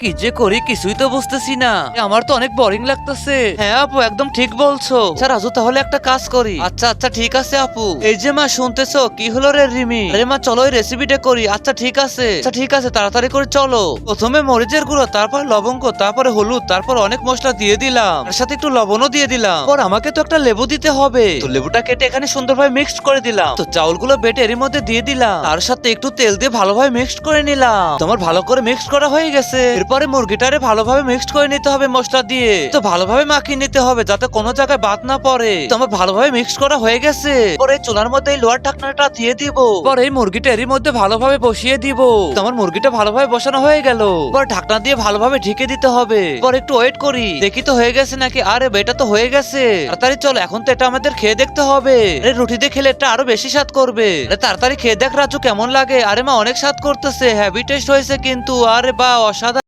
কি যে করি কিছুই তো বুঝতেছি না। আমার তো অনেক বোরিং লাগতেছে। হ্যাঁ আপু, একদম ঠিক বলছো। আচ্ছা রাজু, তাহলে একটা কাজ করি। আচ্ছা আচ্ছা ঠিক আছে আপু। এই যে মা, শুনতেছো? কি হলো রে রিমি? আরে মা, চলো এই রেসিপিটা করি। আচ্ছা ঠিক আছে, আচ্ছা ঠিক আছে, তাড়াতাড়ি করে চলো। প্রথমে মরিচের গুঁড়ো, তারপর লবঙ্গ, তারপরে হলুদ, তারপর অনেক মশলা দিয়ে দিলাম, তার সাথে একটু লবণও দিয়ে দিলাম। পর আমাকে তো একটা লেবু দিতে হবে, তো লেবুটা কেটে এখানে সুন্দরভাবে মিক্সড করে দিলাম। তো চাউলগুলো বেটে এর মধ্যে দিয়ে দিলাম, তার সাথে একটু তেল দিয়ে ভালোভাবে মিক্সড করে নিলাম। তোমার ভালো করে মিক্সড করা হয়ে গেছে। এরপরে মুরগিটারে ভালোভাবে মিক্সড করে নিতে হবে মশলা দিয়ে। তো ভালোভাবে মাখিয়ে নিতে হবে যাতে কোনো জায়গায় বাদ না পড়ে। তো আমার ভালোভাবে মিক্স করা হয়ে গেছে। পরে চুলার মধ্যে এই লোহার ঢাকনাটা দিয়ে দিব। পরে এই মুরগিটা এর মধ্যে ভালোভাবে বসিয়ে দিব। তো আমার মুরগিটা ভালোভাবে বসানো হয়ে গেল। পরে ঢাকনা দিয়ে ভালোভাবে ঢেকে দিতে হবে। পরে একটু ওয়েট করি, দেখি তো হয়ে গেছে নাকি। আরে বেটা তো হয়ে গেছে। তাড়াতাড়ি চলো, এখন তো এটা আমাদের খেয়ে দেখতে হবে। আরে রুটি দিয়ে খেলে এটা আরো বেশি স্বাদ করবে। আরে তাড়াতাড়ি খেয়ে দেখ রাজু, কেমন লাগে। আরে মা, অনেক স্বাদ করতেছে, হেভি টেস্ট হয়েছে কিন্তু। আরে বা, অসাধারণ।